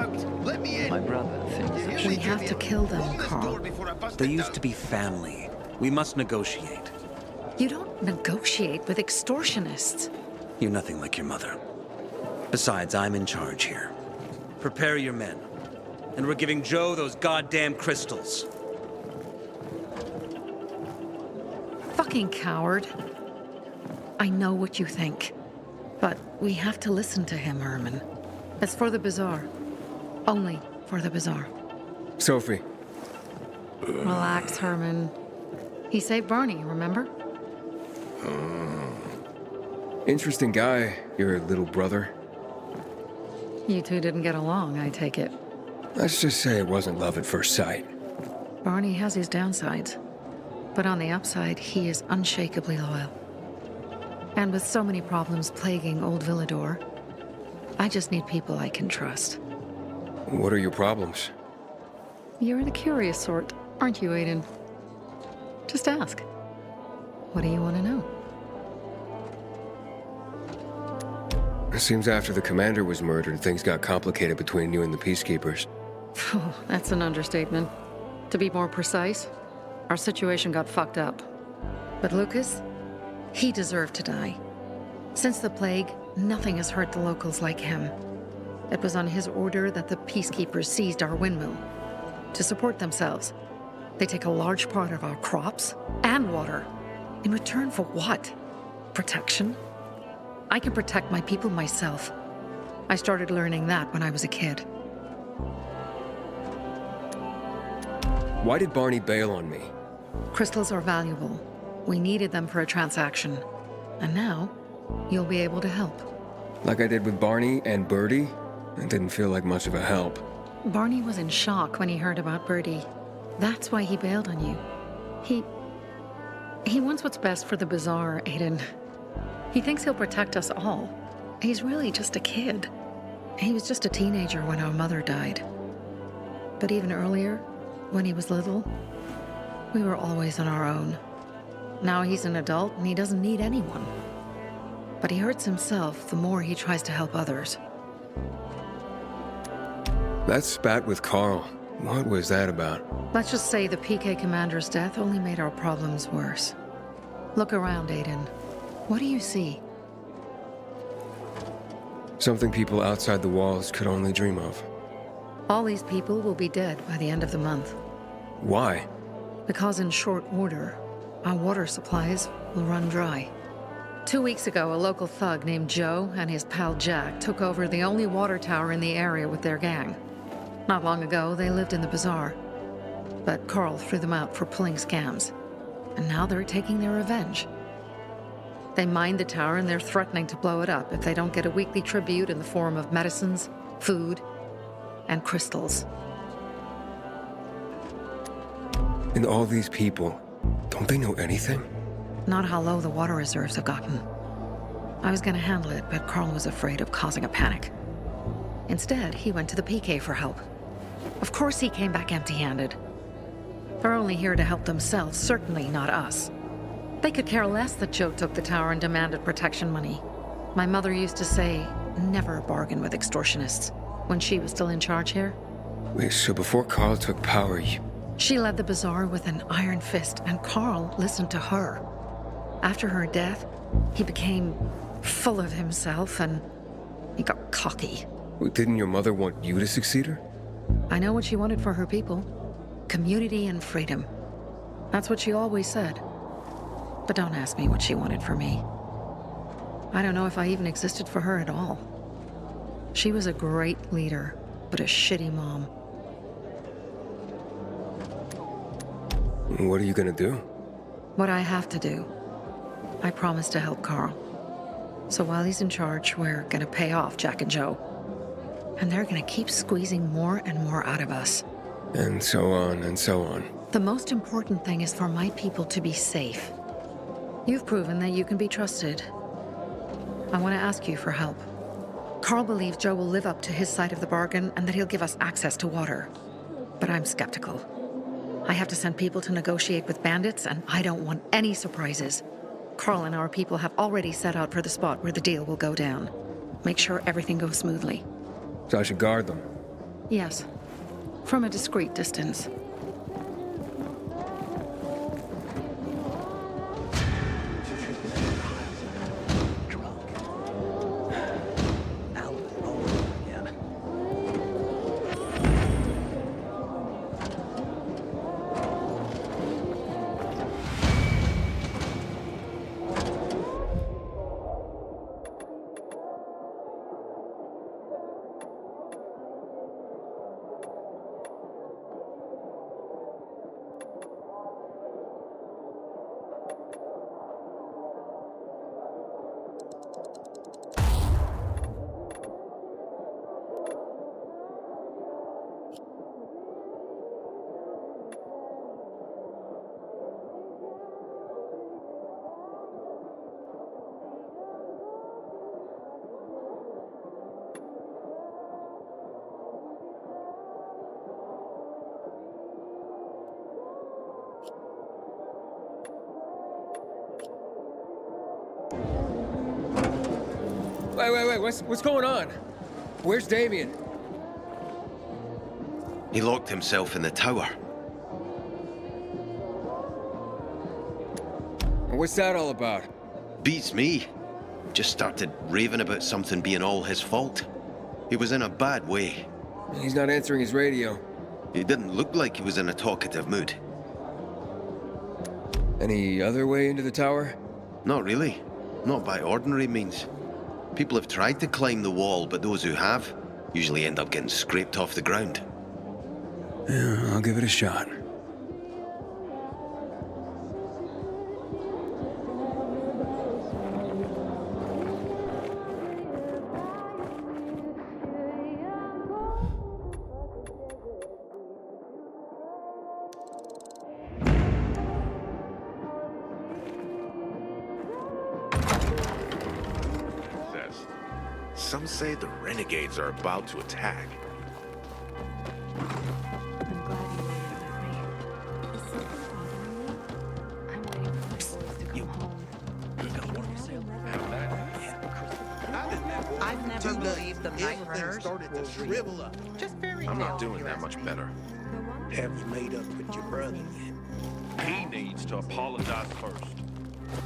out. Let me in. My brother thinks We have to kill them, Carl. They used to be family. We must negotiate. You don't negotiate with extortionists. You're nothing like your mother. Besides, I'm in charge here. Prepare your men. And we're giving Joe those goddamn crystals. Fucking coward. I know what you think. But we have to listen to him, Herman. It's for the bazaar. Only for the bazaar. Sophie. Relax, Herman. He saved Barney, remember? Interesting guy, your little brother. You two didn't get along, I take it. Let's just say it wasn't love at first sight. Barney has his downsides. But on the upside, he is unshakably loyal. And with so many problems plaguing old Villador, I just need people I can trust. What are your problems? You're the curious sort, aren't you, Aiden? Just ask. What do you want to know? It seems after the commander was murdered, things got complicated between you and the peacekeepers. Oh, that's an understatement. To be more precise, our situation got fucked up. But Lucas, he deserved to die. Since the plague, nothing has hurt the locals like him. It was on his order that the peacekeepers seized our windmill. To support themselves, they take a large part of our crops and water. In return for what? Protection? I can protect my people myself. I started learning that when I was a kid. Why did Barney bail on me? Crystals are valuable. We needed them for a transaction. And now, you'll be able to help. Like I did with Barney and Birdie? It didn't feel like much of a help. Barney was in shock when he heard about Birdie. That's why he bailed on you. He wants what's best for the bazaar, Aiden. He thinks he'll protect us all. He's really just a kid. He was just a teenager when our mother died. But even earlier, when he was little, we were always on our own. Now he's an adult and he doesn't need anyone. But he hurts himself the more he tries to help others. That spat with Carl, what was that about? Let's just say the PK commander's death only made our problems worse. Look around, Aiden. What do you see? Something people outside the walls could only dream of. All these people will be dead by the end of the month. Why? Because in short order, our water supplies will run dry. 2 weeks ago, a local thug named Joe and his pal Jack took over the only water tower in the area with their gang. Not long ago, they lived in the bazaar. But Carl threw them out for pulling scams. And now they're taking their revenge. They mined the tower and they're threatening to blow it up if they don't get a weekly tribute in the form of medicines, food, and crystals. And all these people, don't they know anything? Not how low the water reserves have gotten. I was gonna handle it, but Carl was afraid of causing a panic. Instead, he went to the PK for help. Of course he came back empty-handed. They're only here to help themselves, certainly not us. They could care less that Joe took the tower and demanded protection money. My mother used to say, never bargain with extortionists, when she was still in charge here. Wait, so before Carl took power, She led the bazaar with an iron fist, and Carl listened to her. After her death, he became full of himself, and he got cocky. Didn't your mother want you to succeed her? I know what she wanted for her people. Community and freedom. That's what she always said. But don't ask me what she wanted for me. I don't know if I even existed for her at all. She was a great leader, but a shitty mom. What are you gonna do? What I have to do. I promised to help Carl. So while he's in charge, we're gonna pay off Jack and Joe. And they're gonna keep squeezing more and more out of us. And so on and so on. The most important thing is for my people to be safe. You've proven that you can be trusted. I want to ask you for help. Carl believes Joe will live up to his side of the bargain and that he'll give us access to water. But I'm skeptical. I have to send people to negotiate with bandits, and I don't want any surprises. Carl and our people have already set out for the spot where the deal will go down. Make sure everything goes smoothly. So I should guard them. Yes. From a discreet distance. Wait, what's going on? Where's Damien? He locked himself in the tower. What's that all about? Beats me. Just started raving about something being all his fault. He was in a bad way. He's not answering his radio. He didn't look like he was in a talkative mood. Any other way into the tower? Not really. Not by ordinary means. People have tried to climb the wall, but those who have usually end up getting scraped off the ground. Yeah, I'll give it a shot. Some say the renegades are about to attack. I'm glad you made it with me. Is something bothering you? I'm waiting for my boys to come home. I've never believed the Night Runners. Started to shrivel up. Just very I'm not doing that much better. Have you made up with your brother yet? He needs to apologize first.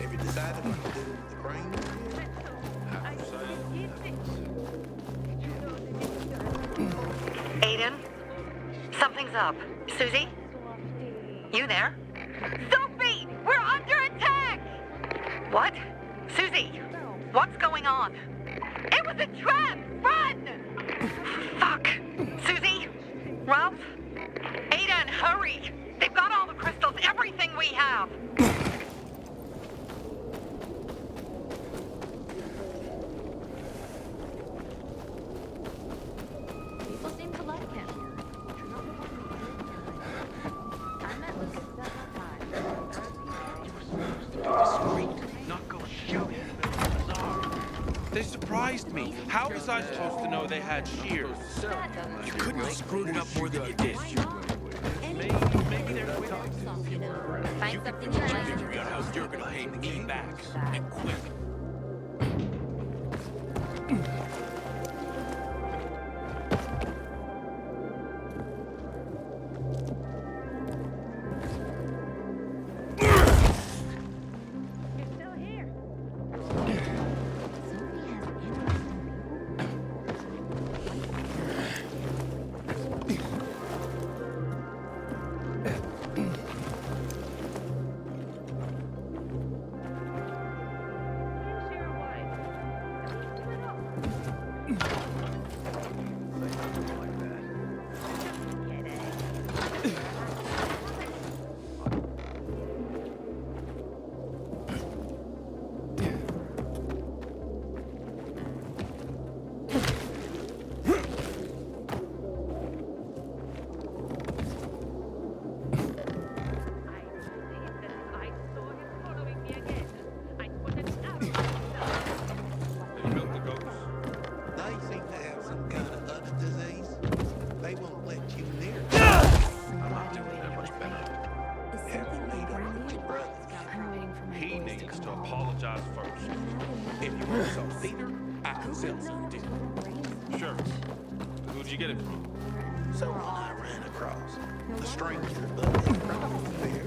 Have you decided what to do with the brain? Aiden, something's up. Susie? You there? Sophie! We're under attack! What? Susie, what's going on? It was a trap! Run! Fuck! Susie? Ralph? Aiden, hurry! They've got all the crystals, everything we have! People seem to like him. I met Lucas several times. Not go shooting in the middle of the bazaar. They surprised me. How was I supposed to know they had shears? You couldn't have screwed it up more than you did. Maybe they're with Find something you like. Figure out how you're gonna pay me back. And quick. They seem to have some kind of other disease. They won't let you near. I'm not doing that much better. Have you made up with your brother yet? I'm waiting for my He boys to needs come to home. apologize first. If you want some theater, I can sell some too. Sure. Who'd you get it from? So when I ran across a stranger, but they brought fear.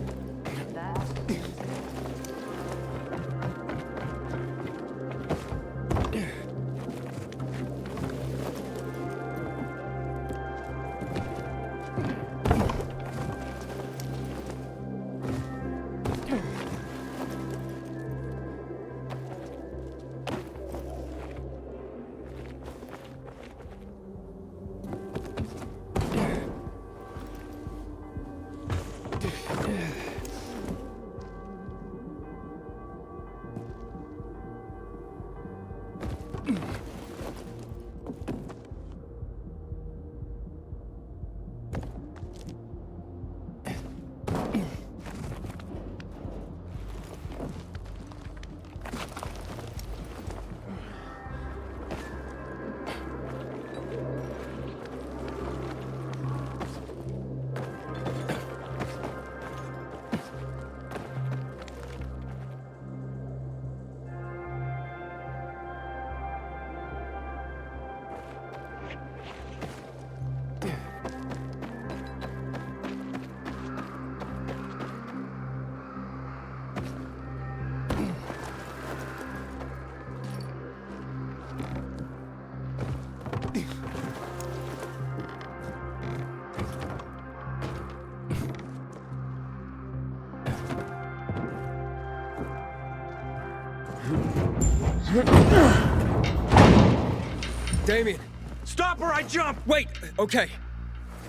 Damien! Stop or I jump! Wait! Okay.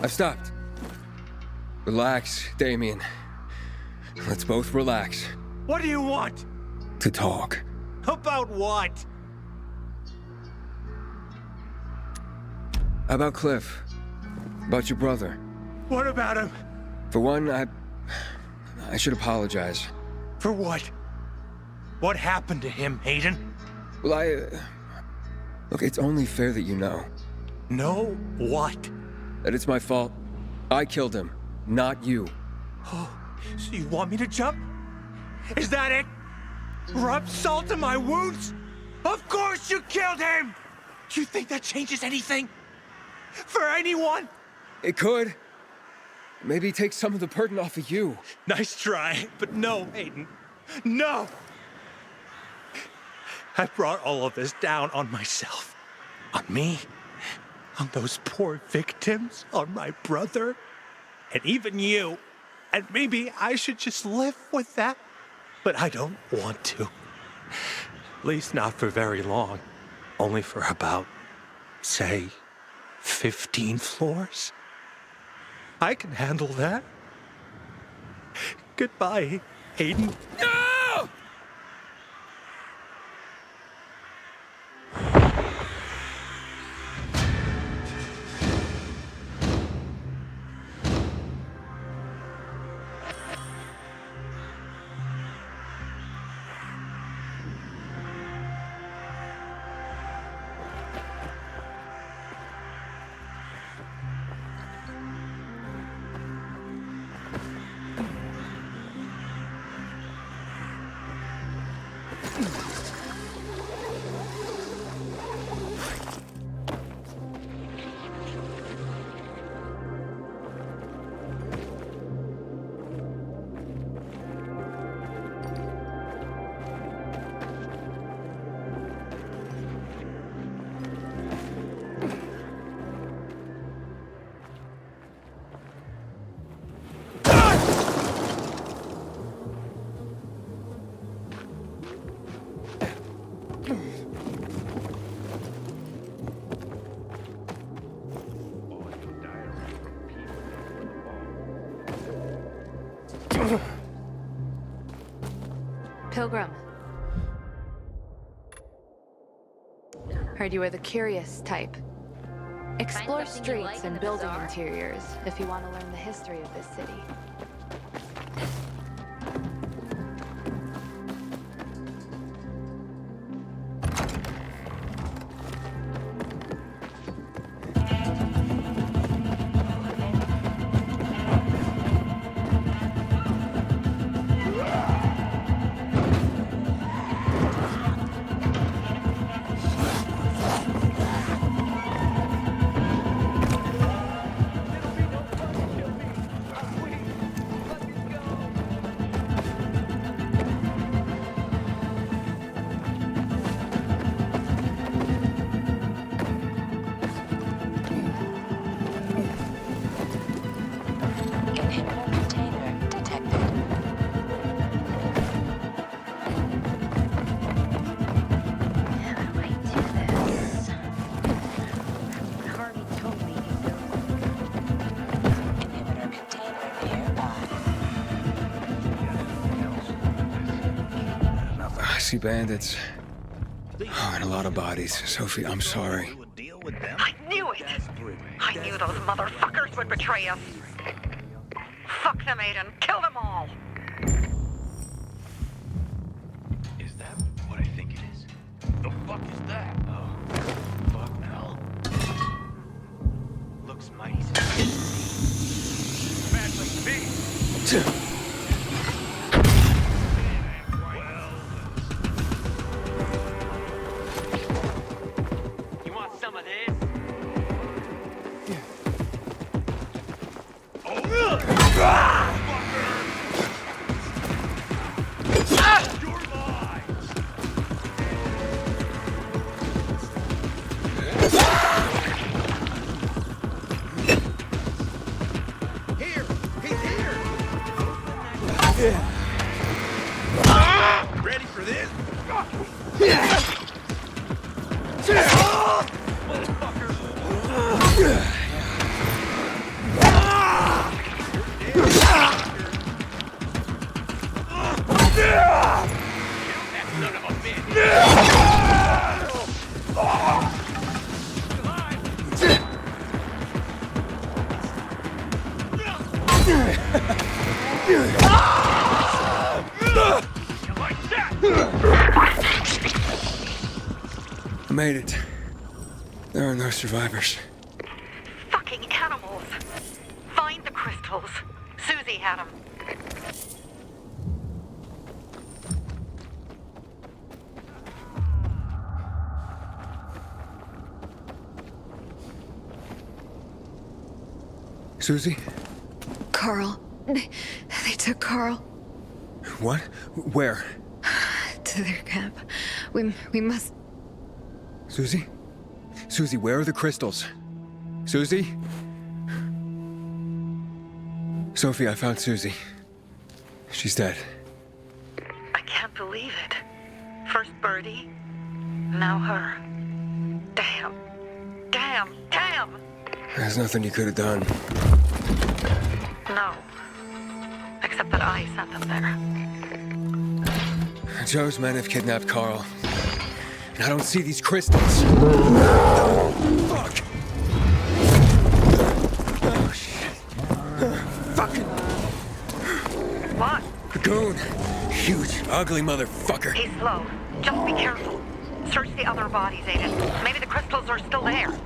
I've stopped. Relax, Damien. Let's both relax. What do you want? To talk. About what? About Cliff. About your brother. What about him? For one, I should apologize. For what? What happened to him, Hayden? Well, look, it's only fair that you know. Know what? That it's my fault. I killed him, not you. Oh, so you want me to jump? Is that it? Rub salt in my wounds? Of course you killed him! You think that changes anything? For anyone? It could. Maybe take some of the burden off of you. Nice try, but no, Hayden. No! I brought all of this down on myself. On me. On those poor victims. On my brother. And even you. And maybe I should just live with that. But I don't want to. At least not for very long. Only for about, say, 15 floors. I can handle that. Goodbye, Hayden. No! Pilgrim. Heard you were the curious type. Explore streets and building interiors if you want to learn the history of this city. see bandits. Oh, and a lot of bodies. Sophie, I'm sorry. I knew it! I knew those motherfuckers would betray us. Fuck them, Aiden. Kill them all. Is that what I think it is? The fuck is that? Oh, fuck hell. Looks mighty smashed like me. You want some of this? Ready for this? I made it. There are no survivors. Fucking animals. Find the crystals. Susie had them. Susie? Carl. They took Carl What? Where? to their camp. We must... Susie? Susie, where are the crystals? Susie? Sophie, I found Susie. She's dead. I can't believe it. First Birdie, now her. Damn. Damn. Damn. There's nothing you could have done. No. Except that I sent them there. Joe's men have kidnapped Carl. And I don't see these crystals. Fuck! Oh, shit. Fucking... What? A goon. Huge, ugly motherfucker. He's slow. Just be careful. Search the other bodies, Aiden. Maybe the crystals are still there.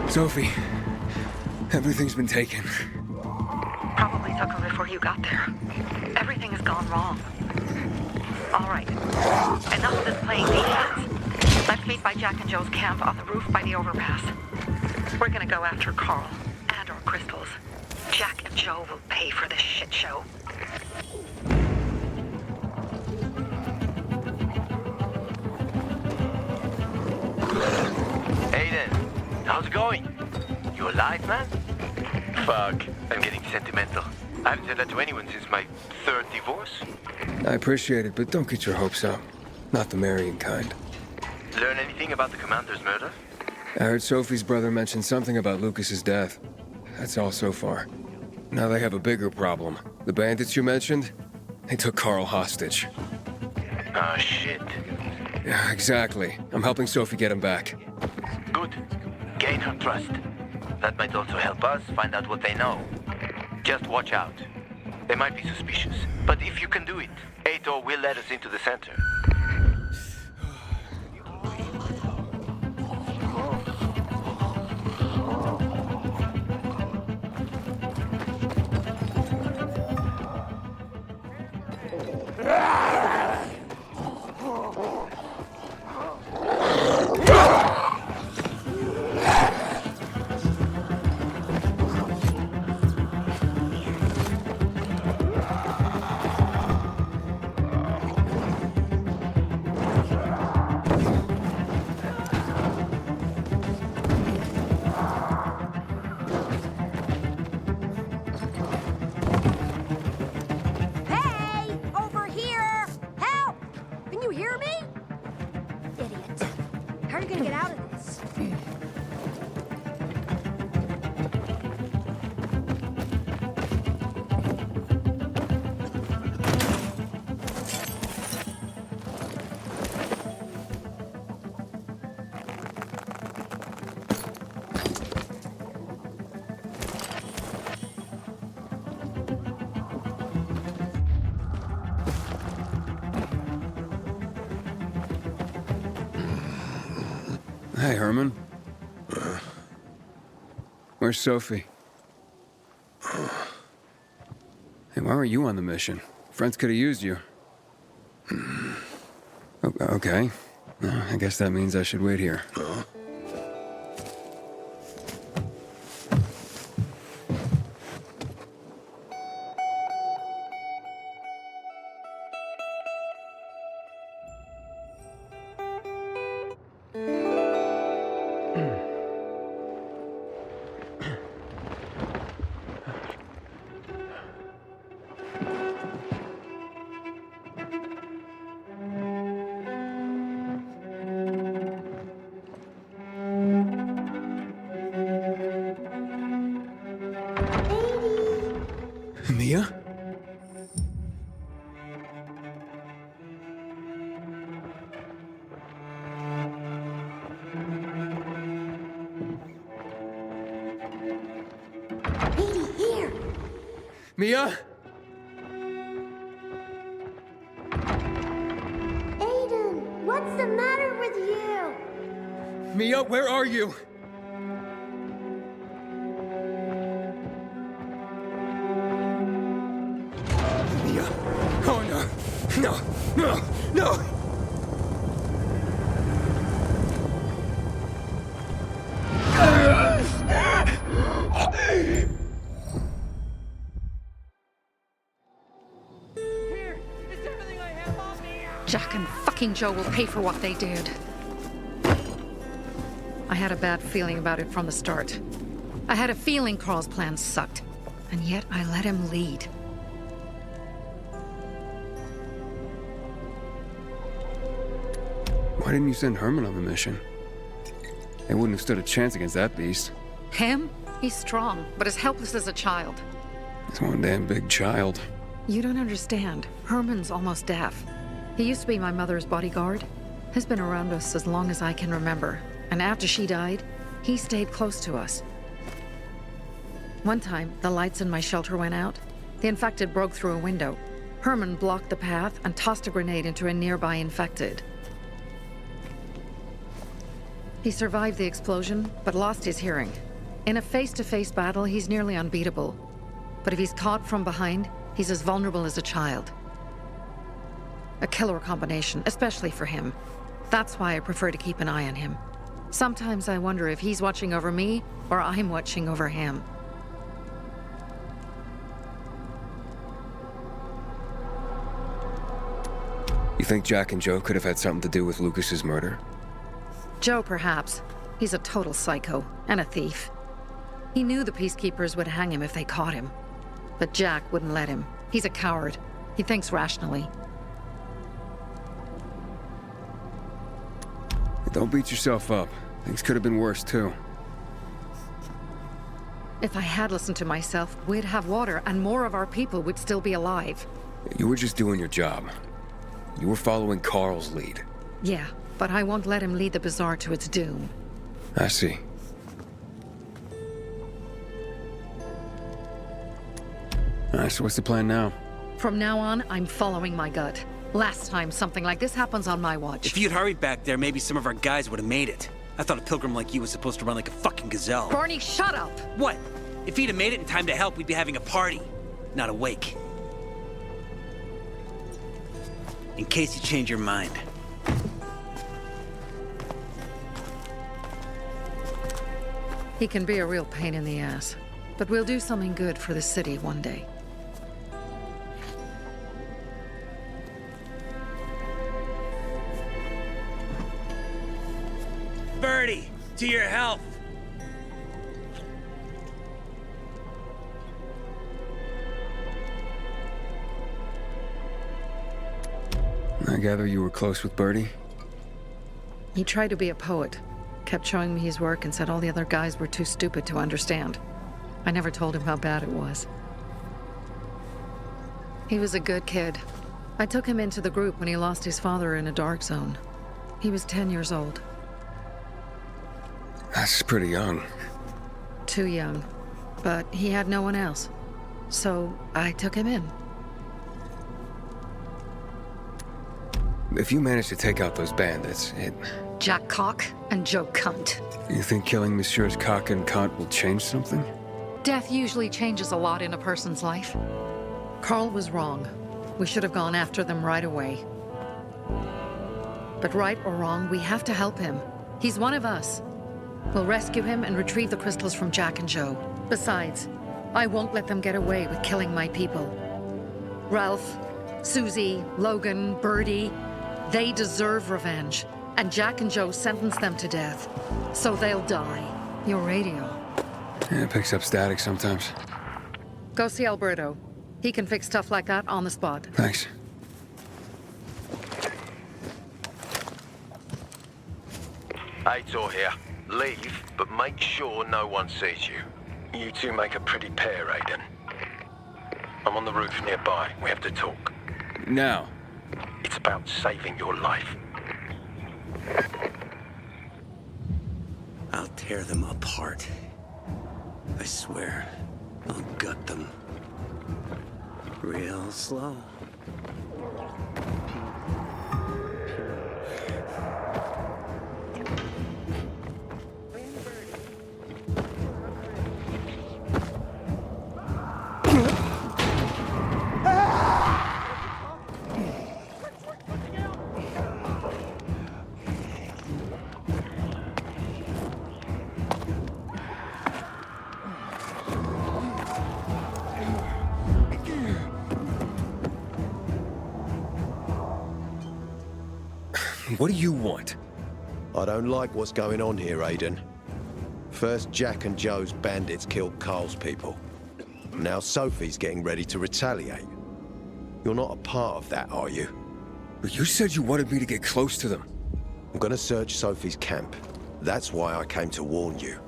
Sophie, everything's been taken. Probably took her before you got there. Everything has gone wrong. All right. Enough of this playing defense. Let's meet by Jack and Joe's camp on the roof by the overpass. We're gonna go after Carl and our crystals. Jack Joe will pay for this shit show. Aiden, how's it going? You alive, man? Fuck, I'm getting sentimental. I haven't said that to anyone since my third divorce. I appreciate it, but don't get your hopes up. Not the marrying kind. Learn anything about the commander's murder? I heard Sophie's brother mention something about Lucas's death. That's all so far. Now they have a bigger problem. The bandits you mentioned, they took Carl hostage. Ah, shit. Yeah, exactly. I'm helping Sophie get him back. Good. Gain her trust. That might also help us find out what they know. Just watch out. They might be suspicious. But if you can do it, Ato will let us into the center. Hey, Herman. Where's Sophie? Hey, why were you on the mission? Friends could have used you. Okay. I guess that means I should wait here. Mia? Here. Mia? Aiden, what's the matter with you? Mia, where are you? Mia. Oh no. No. No. No. Jack and fucking Joe will pay for what they did. I had a bad feeling about it from the start. I had a feeling Carl's plan sucked, and yet I let him lead. Why didn't you send Herman on the mission? They wouldn't have stood a chance against that beast. Him? He's strong, but as helpless as a child. He's one damn big child. You don't understand. Herman's almost deaf. He used to be my mother's bodyguard. He's been around us as long as I can remember. And after she died, he stayed close to us. One time, the lights in my shelter went out. The infected broke through a window. Herman blocked the path and tossed a grenade into a nearby infected. He survived the explosion, but lost his hearing. In a face-to-face battle, he's nearly unbeatable. But if he's caught from behind, he's as vulnerable as a child. A killer combination, especially for him. That's why I prefer to keep an eye on him. Sometimes I wonder if he's watching over me, or I'm watching over him. You think Jack and Joe could have had something to do with Lucas's murder? Joe, perhaps. He's a total psycho and a thief. He knew the Peacekeepers would hang him if they caught him. But Jack wouldn't let him. He's a coward. He thinks rationally. Don't beat yourself up. Things could have been worse, too. If I had listened to myself, we'd have water and more of our people would still be alive. You were just doing your job. You were following Carl's lead. Yeah, but I won't let him lead the Bazaar to its doom. I see. Alright, so what's the plan now? From now on, I'm following my gut. Last time something like this happens on my watch. If you'd hurried back there, maybe some of our guys would have made it. I thought a pilgrim like you was supposed to run like a fucking gazelle. Barney, shut up! What? If he'd have made it in time to help, we'd be having a party, not a wake. In case you change your mind. He can be a real pain in the ass, but we'll do something good for the city one day. Birdie, to your health! I gather you were close with Birdie? He tried to be a poet, kept showing me his work and said all the other guys were too stupid to understand. I never told him how bad it was. He was a good kid. I took him into the group when he lost his father in a dark zone. He was 10 years old. That's pretty young. Too young. But he had no one else. So I took him in. If you manage to take out those bandits, Jack Cock and Joe Cunt. You think killing Messieurs Cock and Cunt will change something? Death usually changes a lot in a person's life. Carl was wrong. We should have gone after them right away. But right or wrong, we have to help him. He's one of us. We'll rescue him and retrieve the crystals from Jack and Joe. Besides, I won't let them get away with killing my people. Ralph, Susie, Logan, Birdie, they deserve revenge. And Jack and Joe sentenced them to death. So they'll die. Your radio. Yeah, it picks up static sometimes. Go see Alberto. He can fix stuff like that on the spot. Thanks. Aitor here. Leave, but make sure no one sees you. You two make a pretty pair, Aiden. I'm on the roof nearby. We have to talk. Now. It's about saving your life. I'll tear them apart. I swear, I'll gut them. Real slow. What do you want? I don't like what's going on here, Aiden. First, Jack and Joe's bandits killed Carl's people. Now Sophie's getting ready to retaliate. You're not a part of that, are you? But you said you wanted me to get close to them. I'm gonna search Sophie's camp. That's why I came to warn you.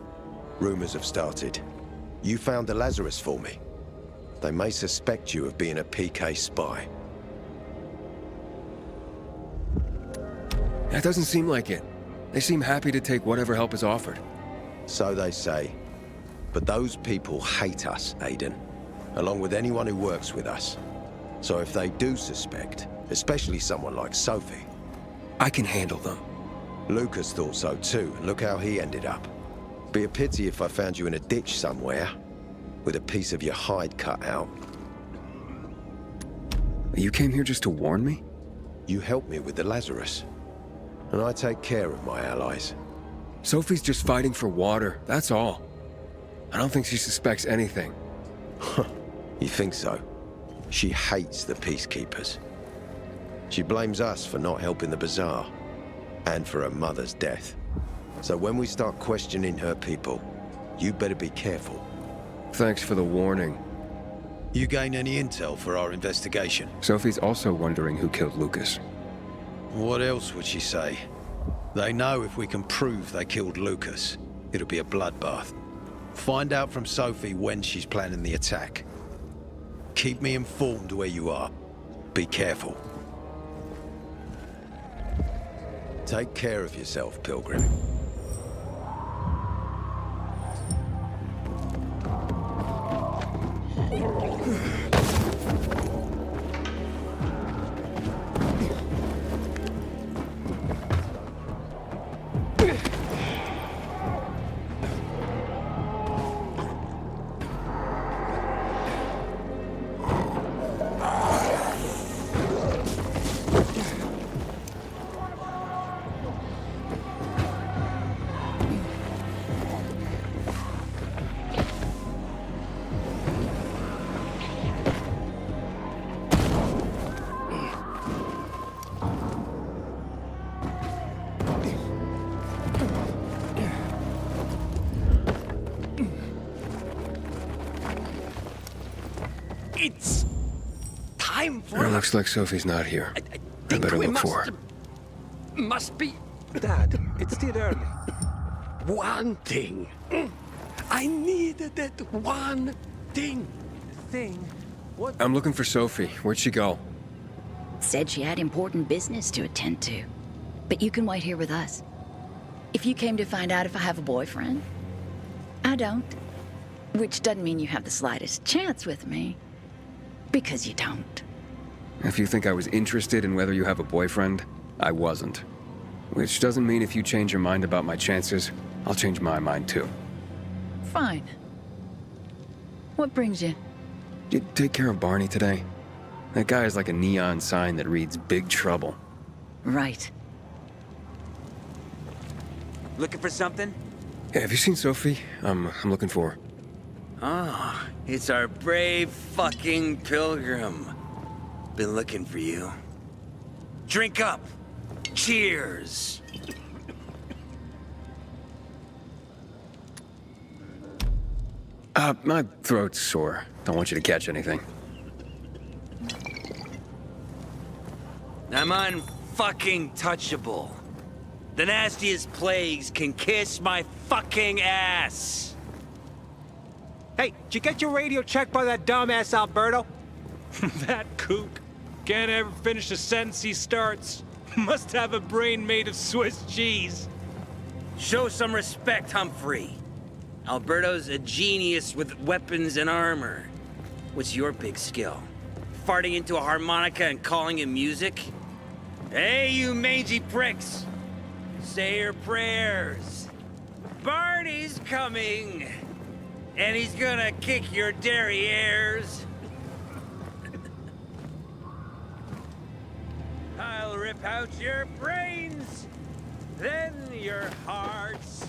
Rumors have started. You found the Lazarus for me. They may suspect you of being a PK spy. That doesn't seem like it. They seem happy to take whatever help is offered. So they say. But those people hate us, Aiden. Along with anyone who works with us. So if they do suspect, especially someone like Sophie... I can handle them. Lucas thought so too, and look how he ended up. Be a pity if I found you in a ditch somewhere, with a piece of your hide cut out. You came here just to warn me? You helped me with the Lazarus. And I take care of my allies. Sophie's just fighting for water, that's all. I don't think she suspects anything. You think so? She hates the Peacekeepers. She blames us for not helping the bazaar, and for her mother's death. So when we start questioning her people, you better be careful. Thanks for the warning. You gain any intel for our investigation? Sophie's also wondering who killed Lucas. What else would she say? They know if we can prove they killed Lucas, it'll be a bloodbath. Find out from Sophie when she's planning the attack. Keep me informed where you are. Be careful. Take care of yourself, Pilgrim. It's time for... It looks like Sophie's not here. I better look for her. Must be... Dad, it's still early. One thing. I needed that one thing. Thing? What? I'm looking for Sophie. Where'd she go? Said she had important business to attend to. But you can wait here with us. If you came to find out if I have a boyfriend, I don't. Which doesn't mean you have the slightest chance with me. Because you don't. If you think I was interested in whether you have a boyfriend, I wasn't. Which doesn't mean if you change your mind about my chances, I'll change my mind too. Fine. What brings you? Did you take care of Barney today? That guy is like a neon sign that reads Big Trouble. Right. Looking for something? Hey, have you seen Sophie? I'm looking for her. Ah, it's our brave fucking Pilgrim. Been looking for you. Drink up. Cheers. My throat's sore. Don't want you to catch anything. I'm unfucking touchable. The nastiest plagues can kiss my fucking ass. Hey, did you get your radio checked by that dumbass Alberto? That kook can't ever finish a sentence he starts. Must have a brain made of Swiss cheese. Show some respect, Humphrey. Alberto's a genius with weapons and armor. What's your big skill? Farting into a harmonica and calling it music? Hey, you mangy pricks! Say your prayers. Barney's coming! And he's gonna kick your derrieres. I'll rip out your brains, then your hearts.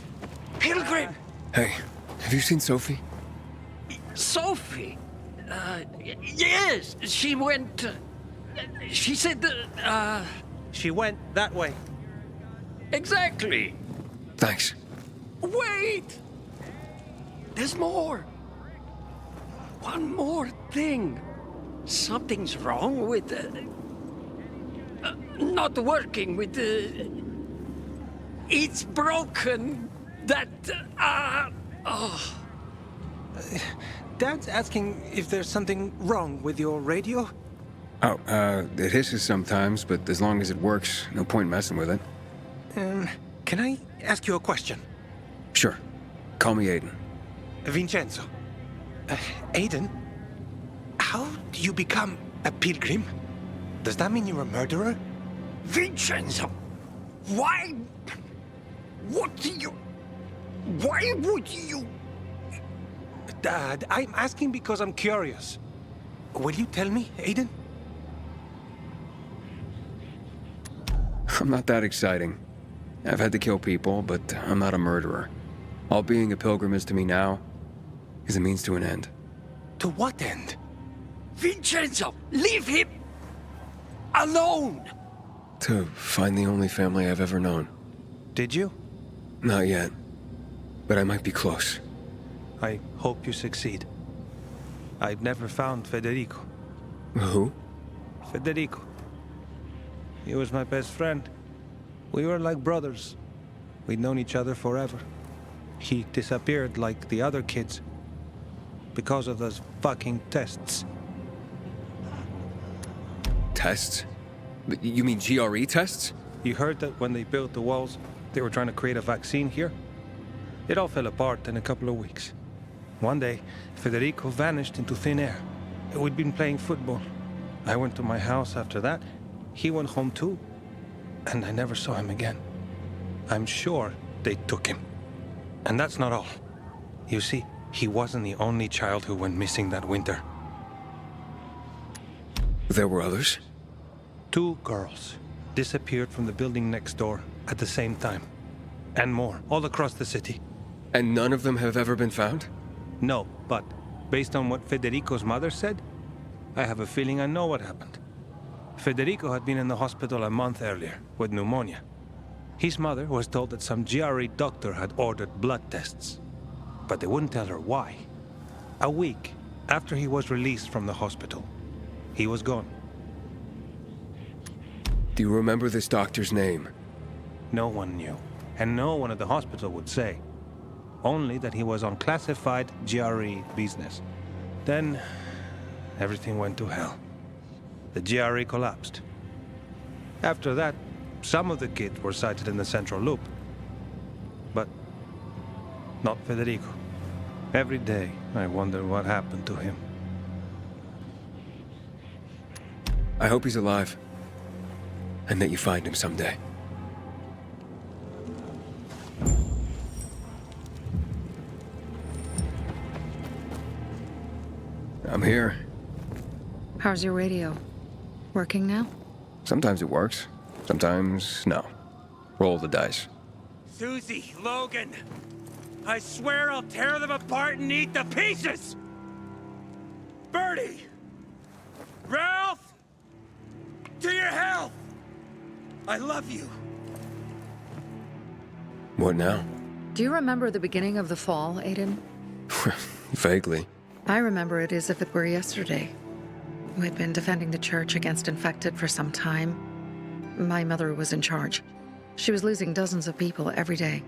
Pilgrim! Hey, have you seen Sophie? Sophie? Yes, she went... she said, She went that way. Exactly. Thanks. Wait! There's more. One more thing. Something's wrong with not working with it's broken. That oh. Dad's asking if there's something wrong with your radio? Oh, it hisses sometimes, but as long as it works, no point messing with it. Can I ask you a question? Sure. Call me Aiden. Vincenzo. Aiden? How do you become a pilgrim? Does that mean you're a murderer? Vincenzo! Why? What do you... Why would you... Dad, I'm asking because I'm curious. Will you tell me, Aiden? I'm not that exciting. I've had to kill people, but I'm not a murderer. All being a pilgrim is to me now is a means to an end. To what end? Vincenzo, leave him! Alone! To find the only family I've ever known. Did you? Not yet. But I might be close. I hope you succeed. I've never found Federico. Who? Federico. He was my best friend. We were like brothers. We'd known each other forever. He disappeared like the other kids. Because of those fucking tests. Tests? You mean GRE tests? You heard that when they built the walls, they were trying to create a vaccine here? It all fell apart in a couple of weeks. One day, Federico vanished into thin air. We'd been playing football. I went to my house after that. He went home too. And I never saw him again. I'm sure they took him. And that's not all. You see, he wasn't the only child who went missing that winter. There were others? 2 girls disappeared from the building next door at the same time. And more, all across the city. And none of them have ever been found? No, but based on what Federico's mother said, I have a feeling I know what happened. Federico had been in the hospital a month earlier with pneumonia. His mother was told that some GRE doctor had ordered blood tests, but they wouldn't tell her why. A week after he was released from the hospital, he was gone. Do you remember this doctor's name? No one knew, and no one at the hospital would say. Only that he was on classified GRE business. Then, everything went to hell. The GRE collapsed. After that, some of the kids were sighted in the central loop. But not Federico. Every day, I wonder what happened to him. I hope he's alive. And that you find him someday. I'm here. How's your radio? Working now? Sometimes it works. Sometimes, no. Roll the dice. Susie, Logan, I swear I'll tear them apart and eat the pieces! Bertie! Ralph! To your health! I love you. What now? Do you remember the beginning of the fall, Aiden? Vaguely. I remember it as if it were yesterday. We'd been defending the church against infected for some time. My mother was in charge. She was losing dozens of people every day.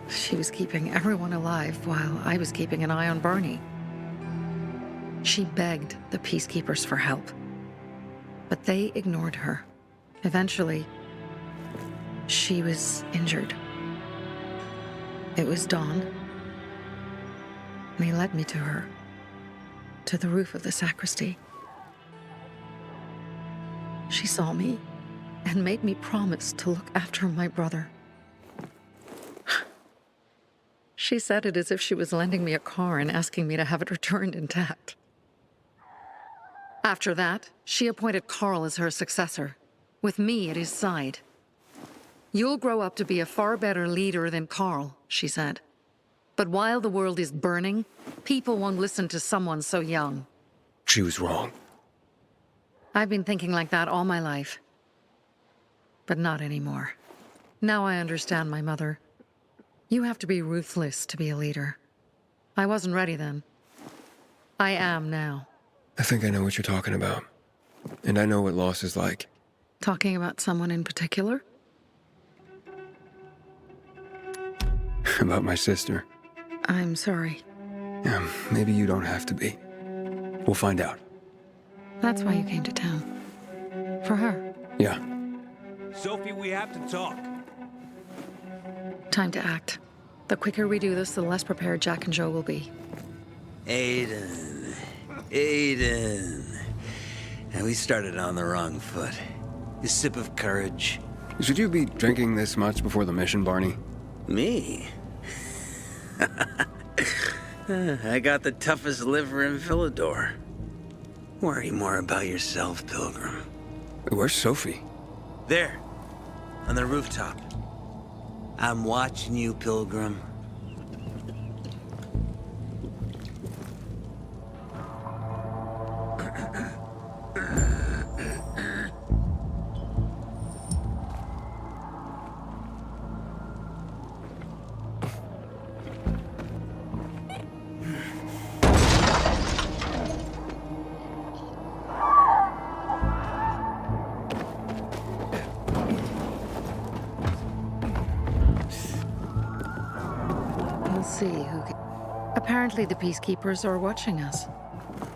She was keeping everyone alive while I was keeping an eye on Barney. She begged the peacekeepers for help, but they ignored her. Eventually, she was injured. It was dawn, and he led me to her, to the roof of the sacristy. She saw me and made me promise to look after my brother. She said it as if she was lending me a car and asking me to have it returned intact. After that, she appointed Carl as her successor, with me at his side. You'll grow up to be a far better leader than Carl, she said. But while the world is burning, people won't listen to someone so young. She was wrong. I've been thinking like that all my life. But not anymore. Now I understand my mother. You have to be ruthless to be a leader. I wasn't ready then. I am now. I think I know what you're talking about. And I know what loss is like. Talking about someone in particular? About my sister. I'm sorry. Yeah, maybe you don't have to be. We'll find out. That's why you came to town. For her. Yeah. Sophie, we have to talk. Time to act. The quicker we do this, the less prepared Jack and Joe will be. Aiden. And we started on the wrong foot. A sip of courage. Should you be drinking this much before the mission, Barney? Me? I got the toughest liver in Villador. Worry more about yourself, Pilgrim. Where's Sophie? There, on the rooftop. I'm watching you, Pilgrim. Apparently the peacekeepers are watching us.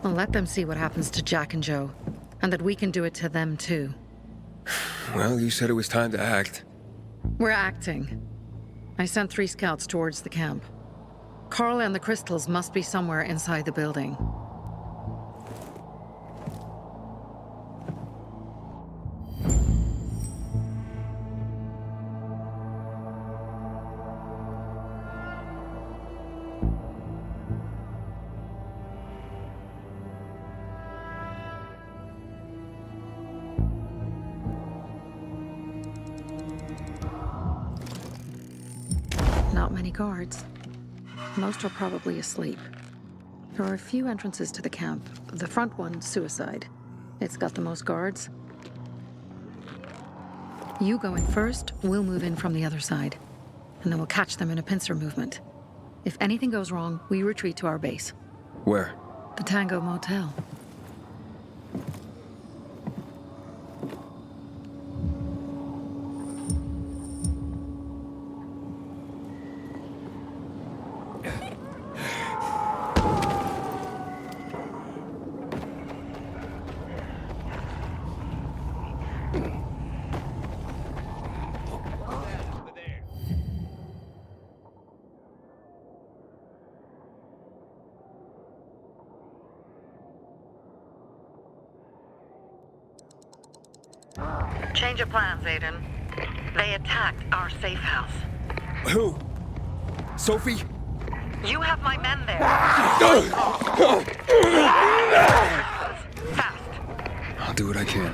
Well, let them see what happens to Jack and Joe, and that we can do it to them too. Well, you said it was time to act. We're acting. I sent 3 scouts towards the camp. Carl and the crystals must be somewhere inside the building. Not many guards. Most are probably asleep. There are a few entrances to the camp. The front one, suicide. It's got the most guards. You go in first, we'll move in from the other side. And then we'll catch them in a pincer movement. If anything goes wrong, we retreat to our base. Where? The Tango Motel. Change of plans, Aiden. They attacked our safe house. Who? Sophie? You have my men there. Fast. I'll do what I can.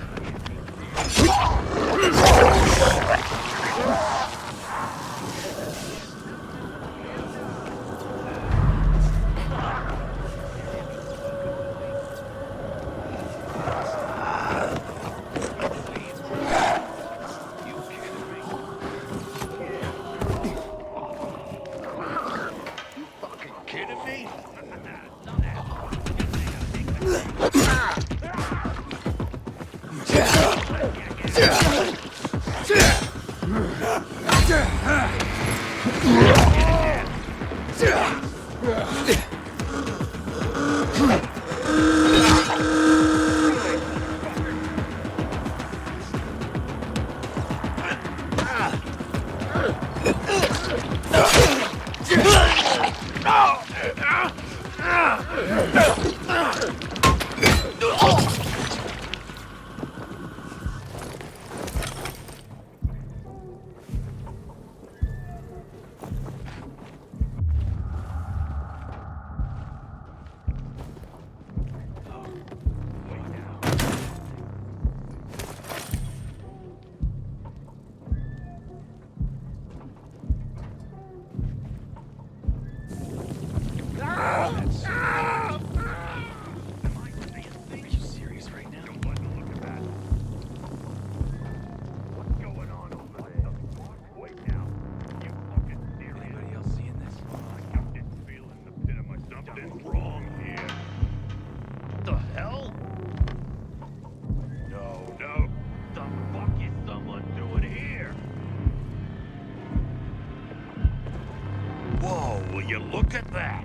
Whoa, will you look at that?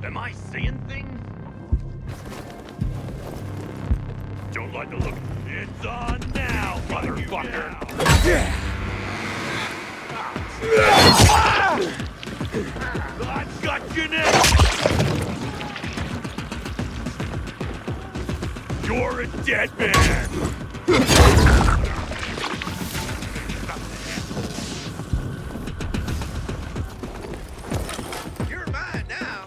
Am I seeing things? Don't like the look. It's on now, motherfucker! I've got you now! You're a dead man! You're mine now.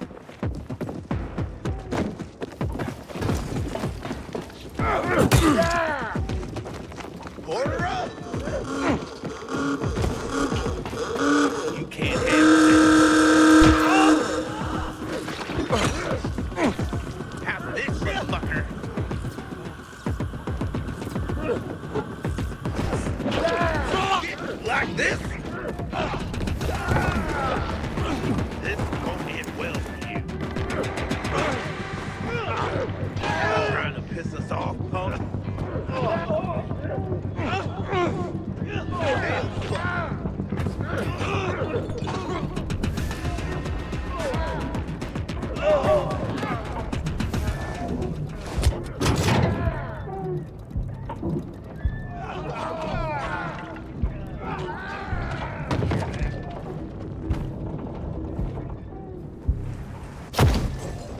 Order up! You can't handle Have this, motherfucker!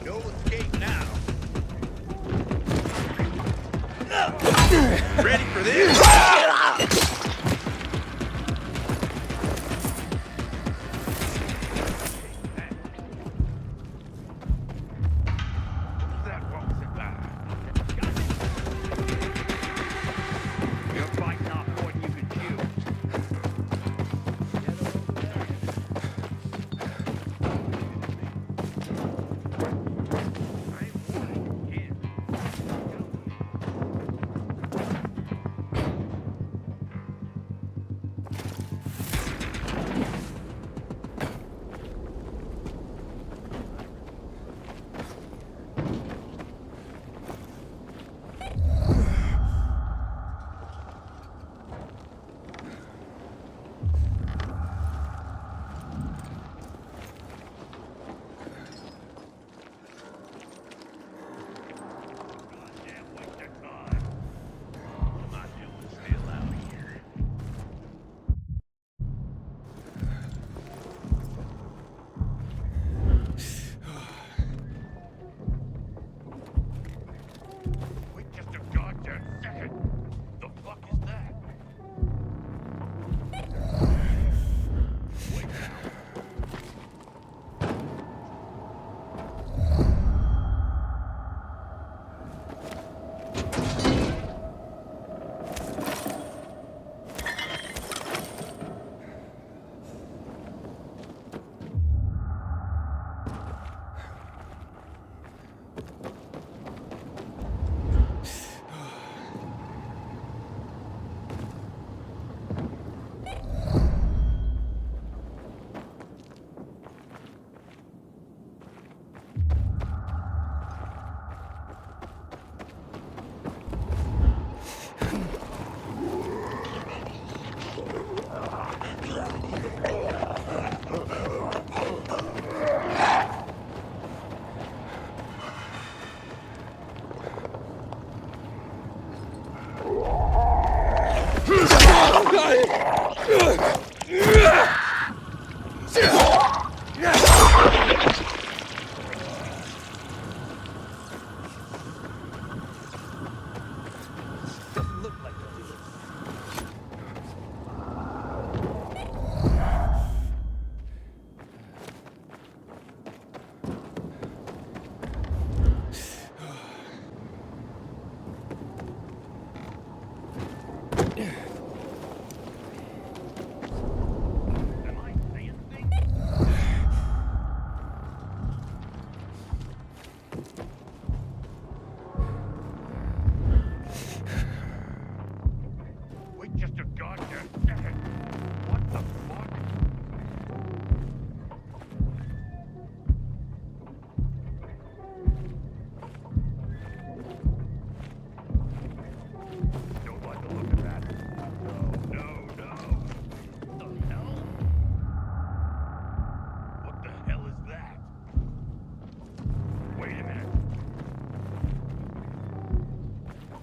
No escape now. Ready for this? You're biting off more than you can chew.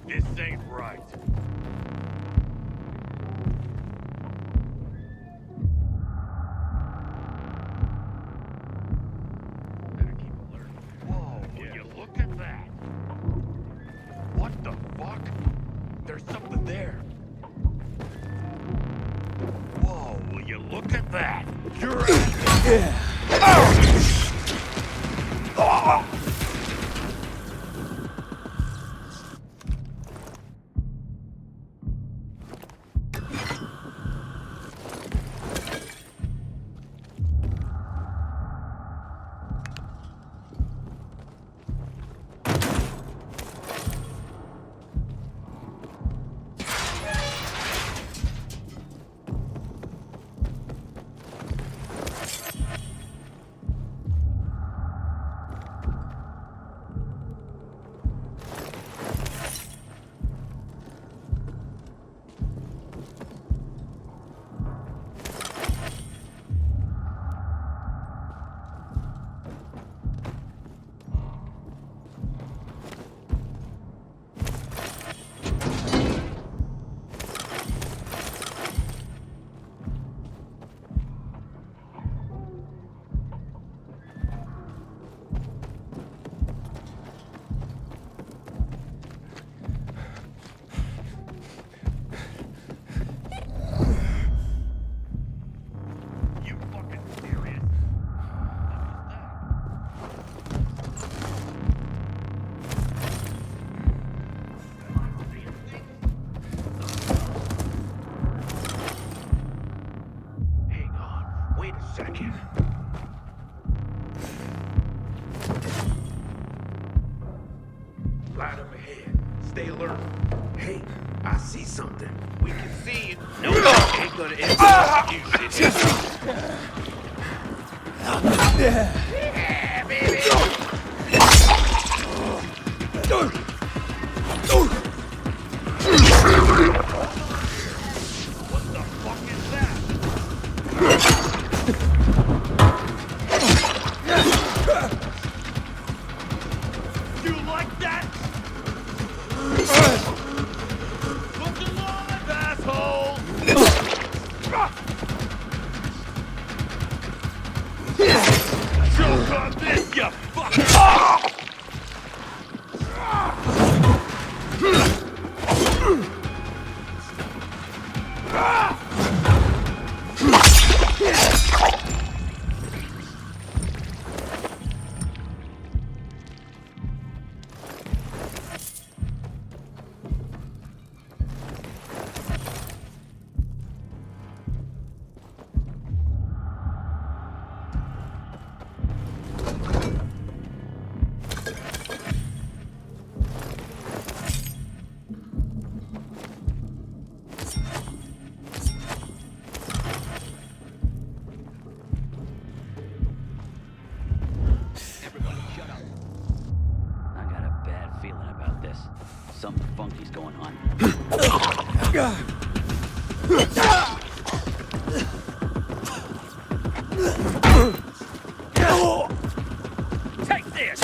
This ain't right. Better keep alert. Whoa, will you look at that? What the fuck? There's something there. Whoa, will you look at that? You're Wait a second. Light up ahead. Stay alert. Hey, I see something. We can see it. No, ain't gonna execute it. Yeah, baby. What the fuck is that? You like that? Look alive, asshole! Choke on this, you fucker! Something funky's going on. Take this!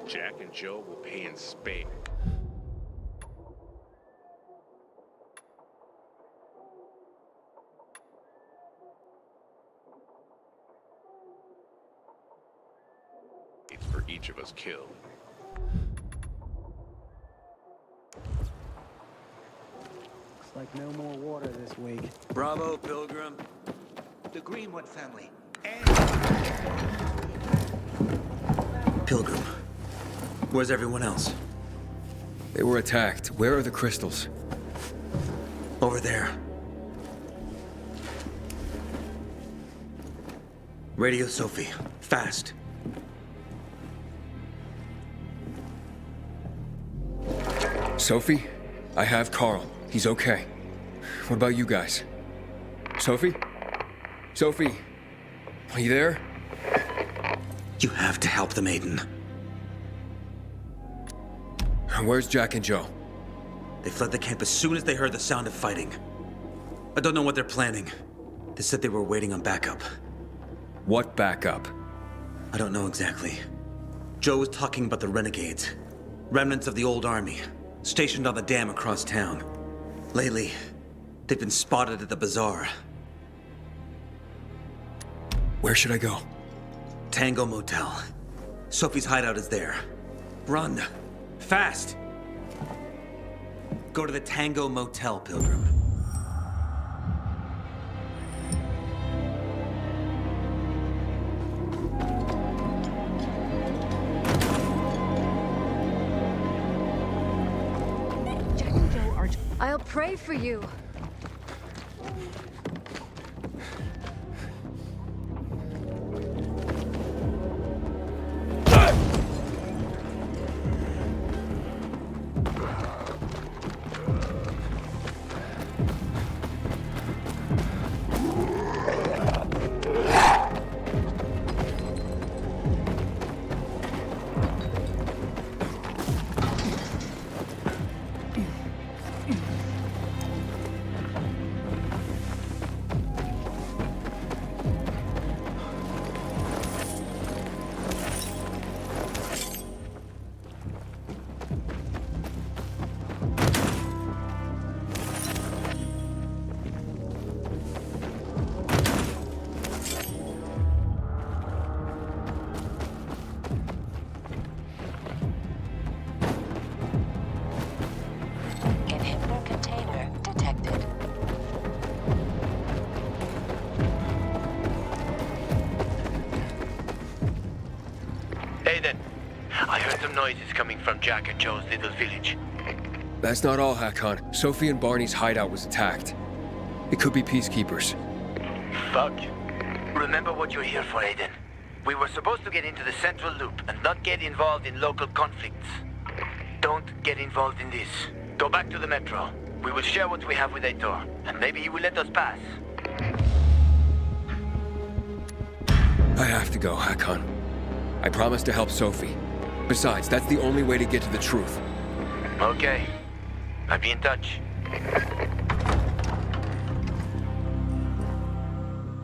Jack and Joe will pay in spades. For each of us killed. Looks like no more water this week. Bravo, Pilgrim. The Greenwood family. Pilgrim. Where's everyone else? They were attacked. Where are the crystals? Over there. Radio Sophie. Fast. Sophie? I have Carl. He's okay. What about you guys? Sophie? Sophie? Are you there? You have to help them, Aiden. Where's Jack and Joe? They fled the camp as soon as they heard the sound of fighting. I don't know what they're planning. They said they were waiting on backup. What backup? I don't know exactly. Joe was talking about the renegades. Remnants of the old army, stationed on the dam across town. Lately, they've been spotted at the bazaar. Where should I go? Tango Motel. Sophie's hideout is there. Run. Fast! Go to the Tango Motel, Pilgrim. I'll pray for you. Noises coming from Jack and Joe's little village. That's not all, Hakon. Sophie and Barney's hideout was attacked. It could be peacekeepers. Fuck. Remember what you're here for, Aiden. We were supposed to get into the central loop and not get involved in local conflicts. Don't get involved in this. Go back to the metro. We will share what we have with Aitor, and maybe he will let us pass. I have to go, Hakon. I promised to help Sophie. Besides, that's the only way to get to the truth. Okay. I'll be in touch.